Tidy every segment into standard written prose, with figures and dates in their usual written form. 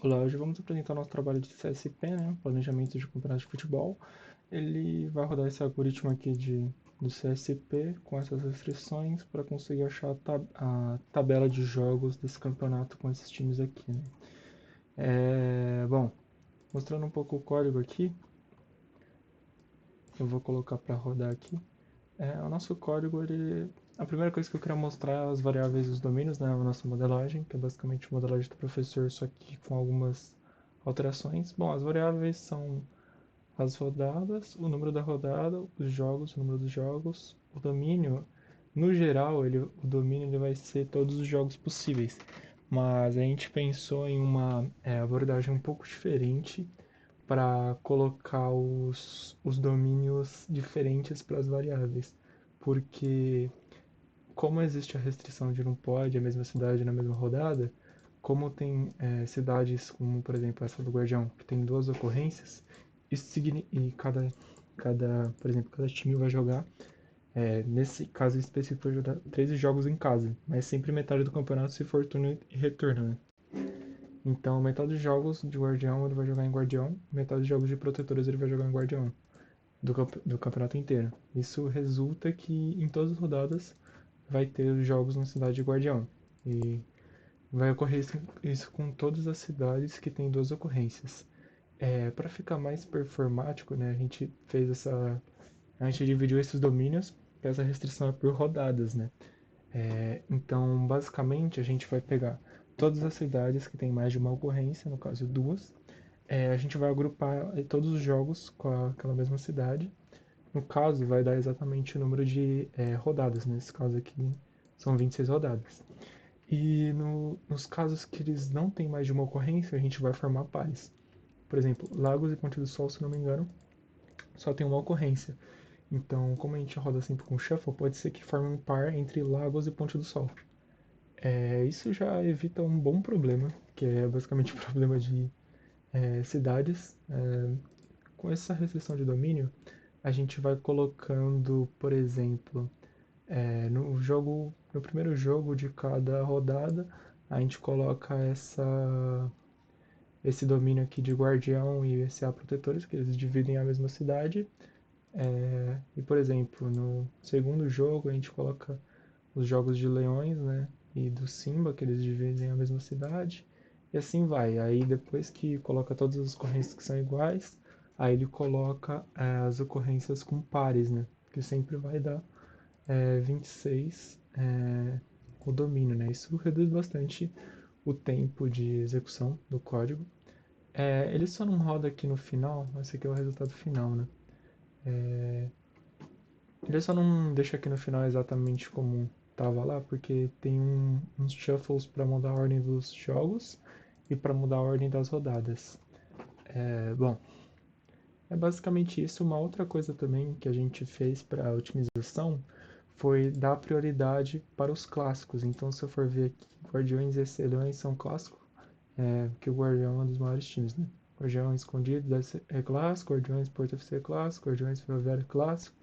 Olá, hoje vamos apresentar nosso trabalho de CSP, né? Planejamento de campeonato de futebol. Ele vai rodar esse algoritmo aqui do CSP com essas restrições para conseguir achar a tabela de jogos desse campeonato com esses times aqui, né? Bom, mostrando um pouco o código aqui, eu vou colocar para rodar aqui. O nosso código, a primeira coisa que eu queria mostrar é as variáveis e os domínios, né? A nossa modelagem, que é basicamente a modelagem do professor, só que com algumas alterações. Bom, as variáveis são as rodadas, o número da rodada, os jogos, o número dos jogos, o domínio. No geral, o domínio ele vai ser todos os jogos possíveis, mas a gente pensou em uma abordagem um pouco diferente para colocar os domínios diferentes para as variáveis, porque como existe a restrição de não pode a mesma cidade na mesma rodada, como tem cidades como, por exemplo, essa do Guardião, que tem duas ocorrências, isso significa, e por exemplo, cada time vai jogar, nesse caso específico, vai jogar 13 jogos em casa, mas sempre metade do campeonato se for turno e retorno, né? Então, metade dos jogos de Guardião ele vai jogar em Guardião, metade dos jogos de Protetores ele vai jogar em Guardião, do campeonato inteiro. Isso resulta que em todas as rodadas vai ter os jogos na cidade de Guardião. E vai ocorrer isso com todas as cidades que tem duas ocorrências. Para ficar mais performático, né, a gente dividiu esses domínios, que essa restrição é por rodadas, né? Então, basicamente, a gente vai pegar todas as cidades que tem mais de uma ocorrência, no caso duas. A gente vai agrupar todos os jogos com aquela mesma cidade. No caso, vai dar exatamente o número de rodadas. Nesse caso aqui, são 26 rodadas. E nos casos que eles não têm mais de uma ocorrência, a gente vai formar pares. Por exemplo, Lagos e Ponte do Sol, se não me engano, só tem uma ocorrência. Então, como a gente roda sempre com shuffle, pode ser que forme um par entre Lagos e Ponte do Sol. Isso já evita um bom problema, que é basicamente o problema de cidades. Com essa restrição de domínio, a gente vai colocando, por exemplo, no primeiro jogo de cada rodada, a gente coloca esse domínio aqui de Guardião e SA Protetores, que eles dividem a mesma cidade. E, por exemplo, no segundo jogo a gente coloca os jogos de Leões, né? E do Simba, que eles dividem a mesma cidade. E assim vai. Aí depois que coloca todas as ocorrências que são iguais, aí ele coloca as ocorrências com pares, né? Que sempre vai dar 26 o domínio, né? Isso reduz bastante o tempo de execução do código. Ele só não roda aqui no final, esse aqui é o resultado final, né? Ele só não deixa aqui no final exatamente como estava lá, porque tem uns shuffles para mudar a ordem dos jogos e para mudar a ordem das rodadas. Bom, é basicamente isso. Uma outra coisa também que a gente fez para otimização foi dar prioridade para os clássicos. Então, se eu for ver aqui, Guardiões e Excelhões são clássicos, porque o Guardião é um dos maiores times, né? Guardião Escondido é clássico, Guardiões Porto FC é clássico, Guardiões Ferroviário é clássico.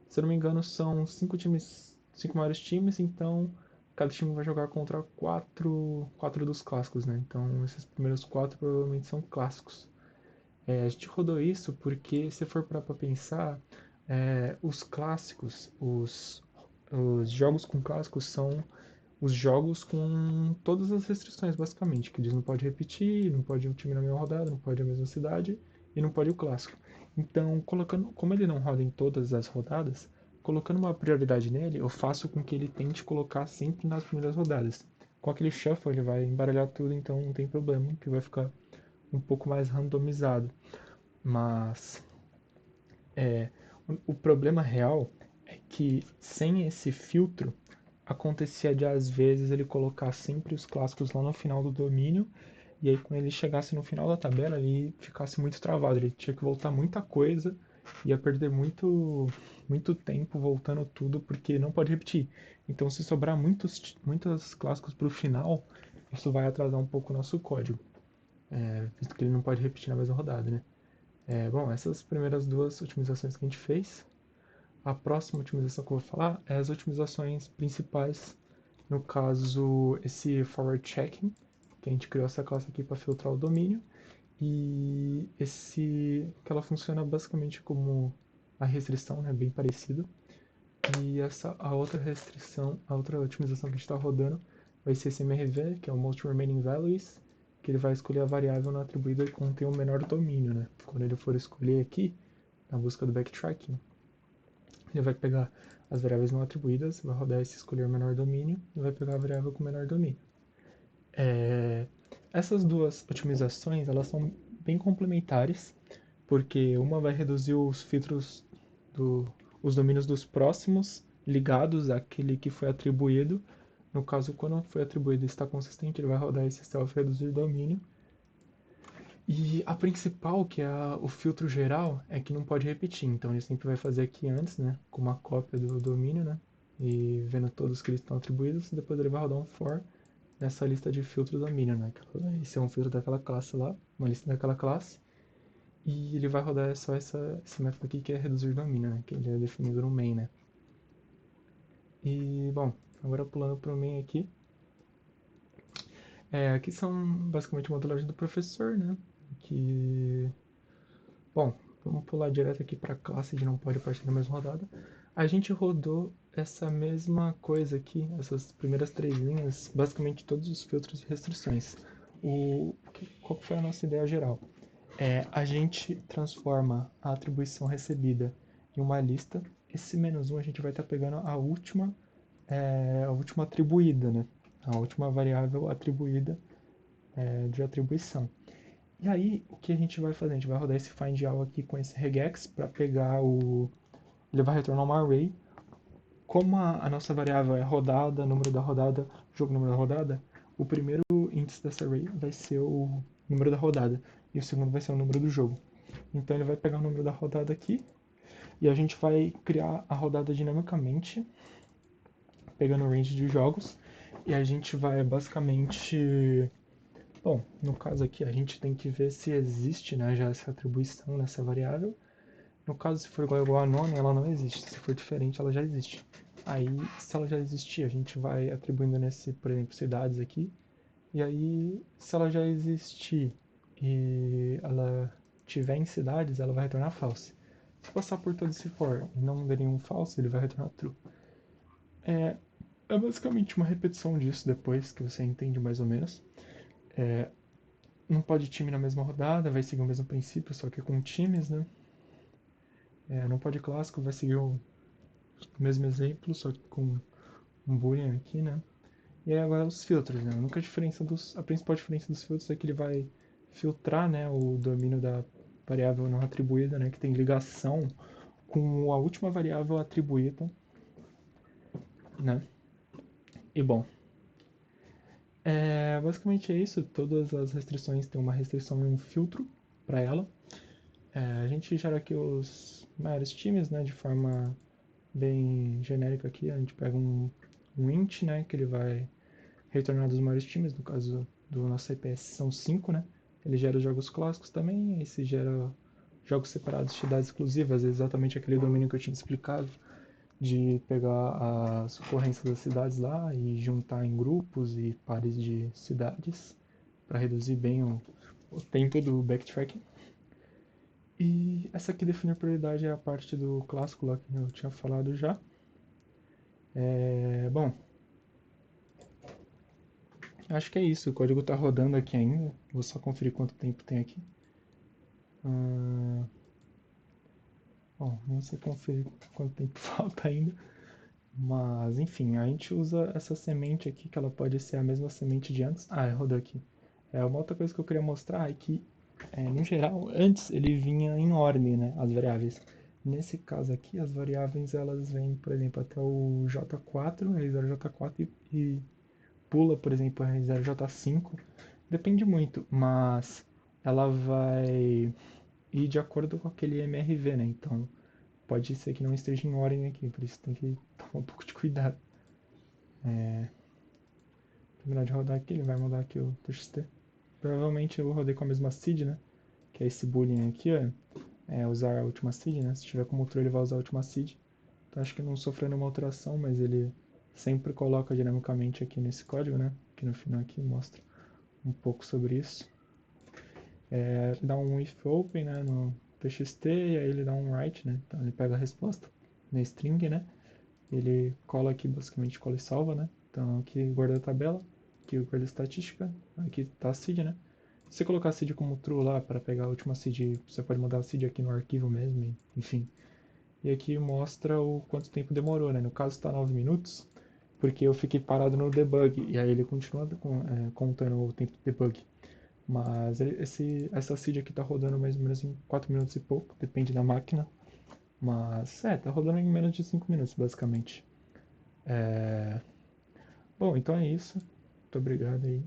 Se eu não me engano, são cinco maiores times, então cada time vai jogar contra quatro dos clássicos, né? Então esses primeiros quatro provavelmente são clássicos. A gente rodou isso porque, se for para pensar, os clássicos, os jogos com clássicos são os jogos com todas as restrições, basicamente, que eles não pode repetir, não pode um time na mesma rodada, não pode a mesma cidade e não pode o clássico. Então, como ele não roda em todas as rodadas, colocando uma prioridade nele, eu faço com que ele tente colocar sempre nas primeiras rodadas. Com aquele shuffle ele vai embaralhar tudo, então não tem problema, que vai ficar um pouco mais randomizado. Mas o problema real é que sem esse filtro acontecia de às vezes ele colocar sempre os clássicos lá no final do domínio e aí quando ele chegasse no final da tabela ele ficasse muito travado, ele tinha que voltar muita coisa, ia perder muito tempo voltando tudo porque não pode repetir. Então se sobrar muitos clássicos para o final, isso vai atrasar um pouco o nosso código, visto que ele não pode repetir na mesma rodada, né? Bom, essas primeiras duas otimizações que a gente fez. A próxima otimização que eu vou falar é as otimizações principais, no caso, esse forward checking, que a gente criou essa classe aqui para filtrar o domínio. E que ela funciona basicamente como a restrição, né, bem parecido. E a outra restrição, a outra otimização que a gente está rodando vai ser esse MRV, que é o Most Remaining Values, que ele vai escolher a variável não atribuída que contém o menor domínio, né? Quando ele for escolher aqui, na busca do backtracking, ele vai pegar as variáveis não atribuídas, vai rodar esse escolher menor domínio e vai pegar a variável com menor domínio. Essas duas otimizações, elas são bem complementares, porque uma vai reduzir os filtros os domínios dos próximos ligados àquele que foi atribuído. No caso, quando foi atribuído e está consistente, ele vai rodar esse self reduzir domínio. E a principal, que é o filtro geral, é que não pode repetir. Então ele sempre vai fazer aqui antes, né, com uma cópia do domínio, né, e vendo todos que estão atribuídos. Depois ele vai rodar um for nessa lista de filtros domínio, né. Esse é um filtro daquela classe lá, uma lista daquela classe. E ele vai rodar só esse método aqui que é reduzir domínio, né, que ele é definido no main, né. E, bom, agora pulando para o main aqui. Aqui são basicamente modelagem do professor, né, que... Bom, vamos pular direto aqui para a classe de não pode partir da mesma rodada. A gente rodou essa mesma coisa aqui, essas primeiras três linhas, basicamente todos os filtros e restrições. Qual foi a nossa ideia geral? A gente transforma a atribuição recebida em uma lista. Esse menos um a gente vai estar pegando a última atribuída, né? A última variável atribuída de atribuição. E aí, o que a gente vai fazer? A gente vai rodar esse find all aqui com esse regex para pegar ele vai retornar uma array. Como a nossa variável é rodada, número da rodada, jogo número da rodada, o primeiro índice dessa array vai ser o número da rodada e o segundo vai ser o número do jogo. Então ele vai pegar o número da rodada aqui e a gente vai criar a rodada dinamicamente, pegando o range de jogos, e a gente vai basicamente... Bom, no caso aqui a gente tem que ver se existe, né, já essa atribuição nessa variável. No caso, se for igual a nome, ela não existe. Se for diferente, ela já existe. Aí, se ela já existir, a gente vai atribuindo nesse, por exemplo, cidades aqui. E aí, se ela já existir e ela tiver em cidades, ela vai retornar false. Se passar por todo esse for e não der nenhum false, ele vai retornar true. É basicamente uma repetição disso depois, que você entende mais ou menos. Não pode time na mesma rodada, vai seguir o mesmo princípio, só que com times, né? Não pode clássico, vai seguir o mesmo exemplo, só que com um boolean aqui, né? E aí agora os filtros, né? A principal diferença dos filtros é que ele vai filtrar, né, o domínio da variável não atribuída, né, que tem ligação com a última variável atribuída, né? E bom, basicamente é isso. Todas as restrições têm uma restrição e um filtro para ela. A gente gera aqui os maiores times, né, de forma bem genérica aqui. A gente pega um int, né, que ele vai retornar dos maiores times. No caso do nosso CPS são 5, né? Ele gera os jogos clássicos também, e se gera jogos separados de cidades exclusivas, exatamente aquele domínio que eu tinha explicado, de pegar as ocorrências das cidades lá e juntar em grupos e pares de cidades para reduzir bem o tempo do backtracking. E essa aqui definir prioridade é a parte do clássico lá que eu tinha falado já. Bom, acho que é isso. O código está rodando aqui ainda. Vou só conferir quanto tempo tem aqui. Bom, não sei conferir quanto tempo falta ainda. Mas, enfim, a gente usa essa semente aqui, que ela pode ser a mesma semente de antes. Rodou aqui. Uma outra coisa que eu queria mostrar é que, no geral, antes ele vinha em ordem, né, as variáveis. Nesse caso aqui, as variáveis, elas vêm, por exemplo, até o J4, R0J4 e pula, por exemplo, R0J5. Depende muito, mas ela vai ir de acordo com aquele MRV, né? Então, pode ser que não esteja em ordem aqui, por isso tem que tomar um pouco de cuidado. Terminar de rodar aqui, ele vai mudar aqui o TXT. Provavelmente eu rodei com a mesma seed, né? Que é esse boolean aqui, ó. Usar a última seed, né? Se tiver como true, ele vai usar a última seed. Então acho que não sofreu nenhuma alteração, mas ele sempre coloca dinamicamente aqui nesse código, né? Aqui no final aqui mostra um pouco sobre isso. Dá um if open, né, no txt, e aí ele dá um write, né, então ele pega a resposta na string, né, ele cola aqui, basicamente cola e salva, né, então aqui guarda a tabela, aqui guarda a estatística, aqui tá a seed, né. Se você colocar a seed como true lá para pegar a última seed, você pode mudar a seed aqui no arquivo mesmo, enfim. E aqui mostra o quanto tempo demorou, né, no caso está 9 minutos, porque eu fiquei parado no debug, e aí ele continua contando o tempo de debug. Mas essa seed aqui tá rodando mais ou menos em 4 minutos e pouco, depende da máquina. Mas tá rodando em menos de 5 minutos, basicamente. Bom, então é isso. Muito obrigado aí.